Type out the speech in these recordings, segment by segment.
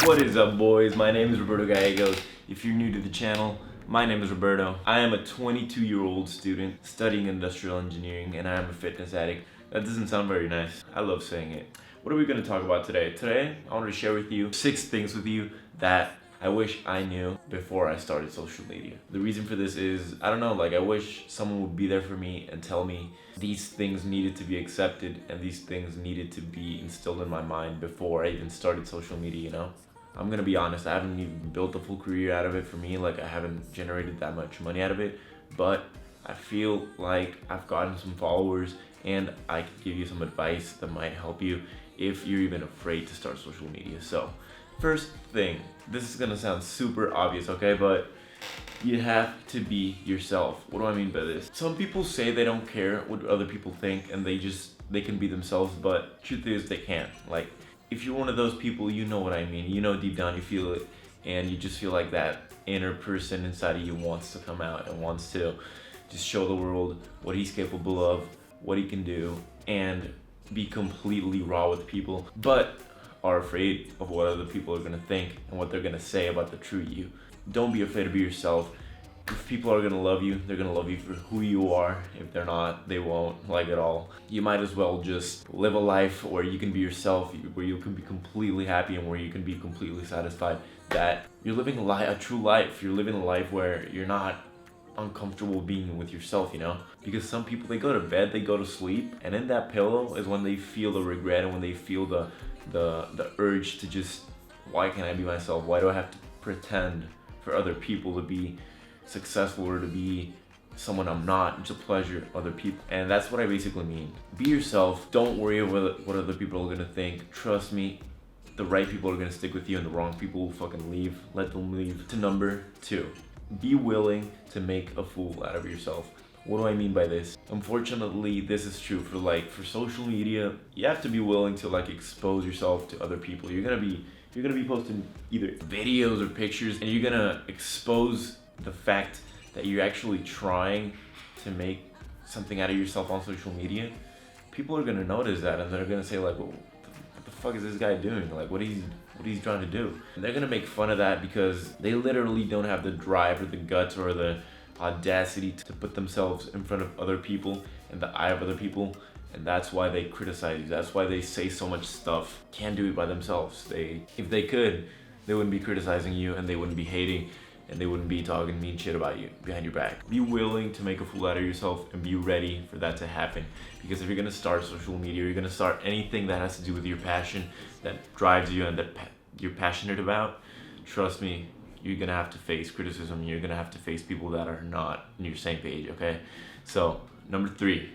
What is up, boys? My name is Roberto Gallegos. If you're new to the channel, my name is Roberto. I am a 22-year-old student studying industrial engineering, and I am a fitness addict. That doesn't sound very nice. I love saying it. What are we going to talk about today? Today, I want to share with you 6 things with you that I wish I knew before I started social media. The reason for this is, I don't know, I wish someone would be there for me and tell me these things needed to be accepted and these things needed to be instilled in my mind before I even started social media, you know? I'm gonna be honest, I haven't even built a full career out of it for me, I haven't generated that much money out of it, but I feel like I've gotten some followers and I can give you some advice that might help you if you're even afraid to start social media. So, first thing, this is gonna sound super obvious, okay, but you have to be yourself. What do I mean by this? Some people say they don't care what other people think and they can be themselves, but truth is they can't. If you're one of those people, you know what I mean. You know deep down you feel it, and you just feel like that inner person inside of you wants to come out and wants to just show the world what he's capable of, what he can do, and be completely raw with people, but are afraid of what other people are gonna think and what they're gonna say about the true you. Don't be afraid to be yourself. If people are gonna love you, they're gonna love you for who you are. If they're not, they won't at all. You might as well just live a life where you can be yourself, where you can be completely happy and where you can be completely satisfied that you're living a true life. You're living a life where you're not uncomfortable being with yourself, you know? Because some people, they go to bed, they go to sleep, and in that pillow is when they feel the regret and when they feel the urge to just, why can't I be myself? Why do I have to pretend for other people to be successful or to be someone I'm not, to pleasure other people? And that's what I basically mean. Be yourself. Don't worry about what other people are gonna think. Trust me, the right people are gonna stick with you and the wrong people will fucking leave. Let them leave. To number 2, be willing to make a fool out of yourself. What do I mean by this? Unfortunately, this is true for social media. You have to be willing to expose yourself to other people. You're gonna be posting either videos or pictures, and you're gonna expose the fact that you're actually trying to make something out of yourself on social media. People are gonna notice that, and they're gonna say well, what the fuck is this guy doing? What he's trying to do? And they're gonna make fun of that because they literally don't have the drive or the guts or the audacity to put themselves in front of other people, in the eye of other people, and that's why they criticize you. That's why they say so much stuff. Can't do it by themselves. If they could, they wouldn't be criticizing you, and they wouldn't be hating, and they wouldn't be talking mean shit about you behind your back. Be willing to make a fool out of yourself and be ready for that to happen. Because if you're gonna start social media, you're gonna start anything that has to do with your passion, that drives you and that you're passionate about, trust me, you're gonna have to face criticism. You're gonna have to face people that are not on your same page, okay? So, number 3,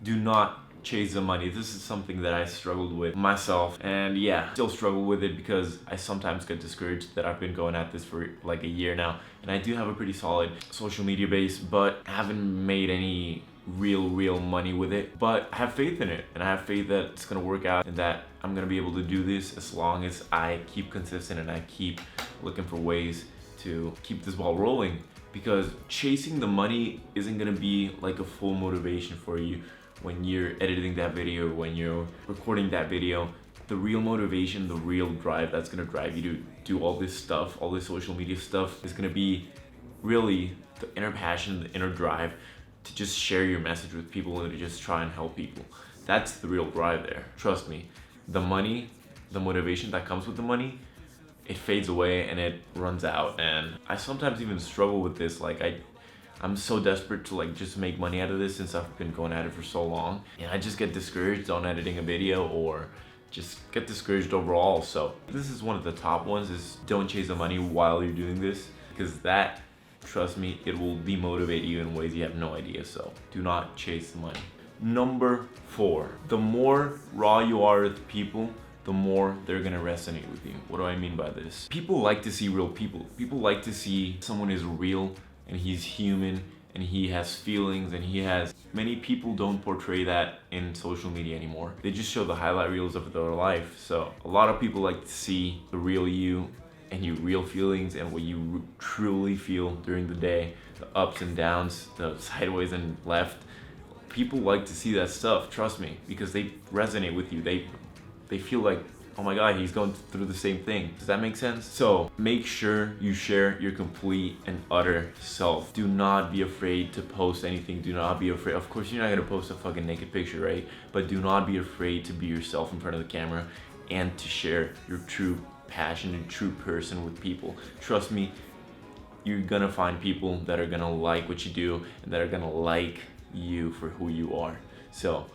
do not chase the money. This is something that I struggled with myself, and yeah, still struggle with it because I sometimes get discouraged that I've been going at this for a year now, and I do have a pretty solid social media base, but I haven't made any real money with it. But I have faith in it, and I have faith that it's gonna work out and that I'm gonna be able to do this as long as I keep consistent and I keep looking for ways to keep this ball rolling. Because chasing the money isn't gonna be a full motivation for you when you're editing that video, when you're recording that video. The real motivation, the real drive that's gonna drive you to do all this stuff, all this social media stuff, is gonna be really the inner passion, the inner drive to just share your message with people and to just try and help people. That's the real drive there. Trust me. The money, the motivation that comes with the money, it fades away and it runs out. And I sometimes even struggle with this. I'm so desperate to just make money out of this since I've been going at it for so long. And I just get discouraged on editing a video or just get discouraged overall. So this is one of the top ones, is don't chase the money while you're doing this, because that, trust me, it will demotivate you in ways you have no idea. So do not chase the money. Number 4, the more raw you are with people, the more they're gonna resonate with you. What do I mean by this? People like to see real people. People like to see someone is real and he's human and he has feelings and he has... Many people don't portray that in social media anymore. They just show the highlight reels of their life. So a lot of people like to see the real you and your real feelings and what you truly feel during the day, the ups and downs, the sideways and left. People like to see that stuff, trust me, because they resonate with you. They feel like oh my god, he's going through the same thing. Does that make sense? So make sure you share your complete and utter self. Do not be afraid to post anything. Do not be afraid. Of course, you're not gonna post a fucking naked picture, right? But do not be afraid to be yourself in front of the camera and to share your true passion and true person with people. Trust me, you're gonna find people that are gonna like what you do and that are gonna like you for who you are. So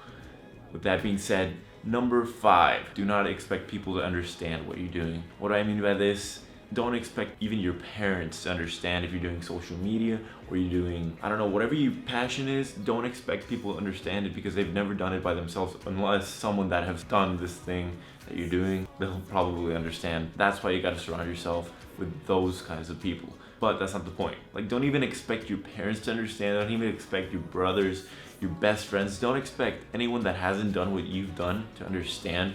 with that being said, number 5, do not expect people to understand what you're doing. What do I mean by this? Don't expect even your parents to understand if you're doing social media or you're doing, I don't know, whatever your passion is. Don't expect people to understand it because they've never done it by themselves, unless someone that has done this thing that you're doing, they'll probably understand. That's why you gotta surround yourself with those kinds of people. But that's not the point. Like, don't even expect your parents to understand. Don't even expect your brothers, your best friends. Don't expect anyone that hasn't done what you've done to understand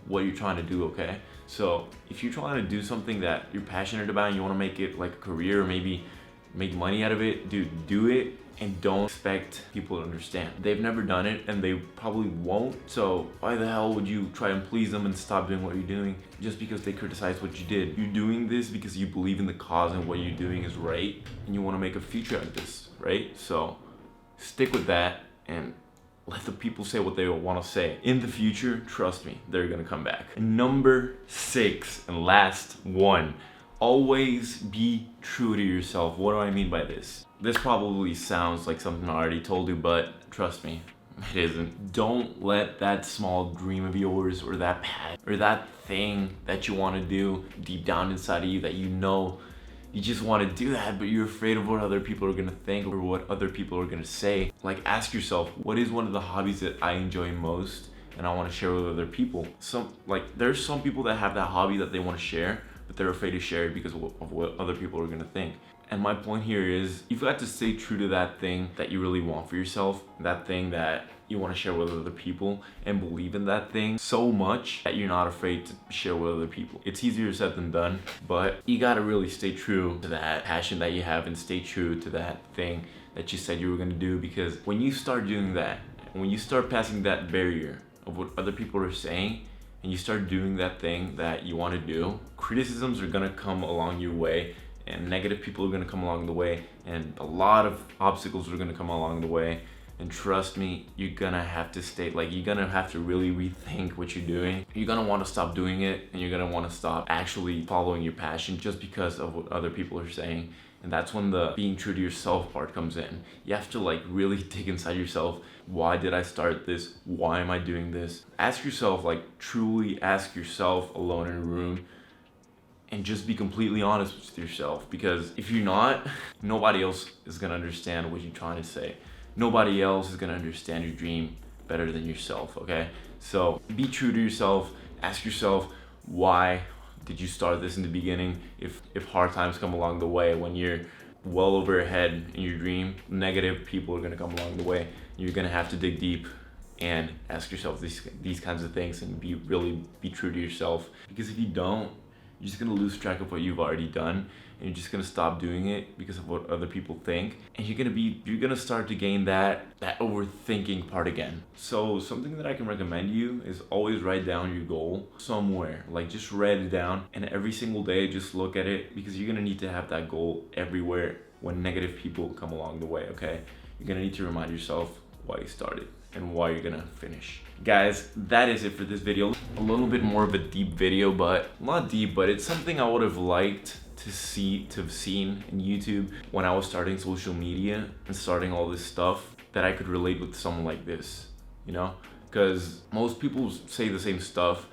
what you're trying to do, okay? So if you're trying to do something that you're passionate about and you want to make it like a career or maybe make money out of it, dude, do it and don't expect people to understand. They've never done it and they probably won't. So why the hell would you try and please them and stop doing what you're doing just because they criticize what you did? You're doing this because you believe in the cause and what you're doing is right and you want to make a future out of this, right? So stick with that and let the people say what they want to say. In the future, trust me, they're gonna come back. And number 6 and last one, always be true to yourself. What do I mean by this? This probably sounds like something I already told you, but trust me, it isn't. Don't let that small dream of yours or that passion or that thing that you want to do deep down inside of you that you know you just want to do that, but you're afraid of what other people are going to think or what other people are going to say. Like, ask yourself, what is one of the hobbies that I enjoy most and I want to share with other people? There's some people that have that hobby that they want to share, but they're afraid to share it because of what other people are going to think. And my point here is you've got to stay true to that thing that you really want for yourself, that thing that you want to share with other people, and believe in that thing so much that you're not afraid to share with other people. It's easier said than done, but you got to really stay true to that passion that you have and stay true to that thing that you said you were going to do, because when you start doing that, when you start passing that barrier of what other people are saying, and you start doing that thing that you want to do, criticisms are going to come along your way, and negative people are going to come along the way, and a lot of obstacles are going to come along the way. And trust me, you're gonna have to you're gonna have to really rethink what you're doing. You're gonna want to stop doing it, and you're gonna want to stop actually following your passion just because of what other people are saying. And that's when the being true to yourself part comes in. You have to really dig inside yourself. Why did I start this? Why am I doing this? Ask yourself, truly ask yourself alone in a room, and just be completely honest with yourself. Because if you're not, nobody else is gonna understand what you're trying to say. Nobody else is gonna understand your dream better than yourself, okay? So be true to yourself. Ask yourself, why did you start this in the beginning? If hard times come along the way, when you're well overhead in your dream, negative people are gonna come along the way. You're gonna have to dig deep and ask yourself these kinds of things and be true to yourself. Because if you don't, you're just gonna lose track of what you've already done, and you're just gonna stop doing it because of what other people think, and you're gonna start to gain that overthinking part again. So something that I can recommend you is always write down your goal somewhere. Just write it down, and every single day just look at it, because you're gonna need to have that goal everywhere when negative people come along the way, okay? You're gonna need to remind yourself why you started and why you're gonna finish. Guys, that is it for this video. A little bit more of a deep video, but not deep, but it's something I would have liked to have seen in YouTube when I was starting social media and starting all this stuff, that I could relate with someone like this, you know? Because most people say the same stuff,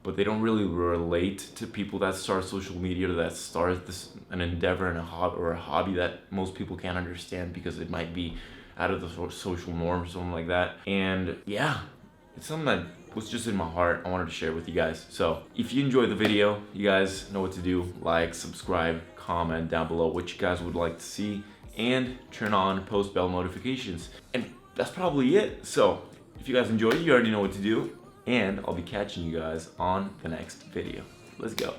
but they don't really relate to people that start social media, that start an endeavor and a hobby that most people can't understand because it might be out of the social norm or something like that. And yeah, it's something that was just in my heart. I wanted to share with you guys. So if you enjoyed the video, you guys know what to do. Like, subscribe, comment down below what you guys would like to see, and turn on post bell notifications. And that's probably it. So if you guys enjoyed it, you already know what to do. And I'll be catching you guys on the next video. Let's go.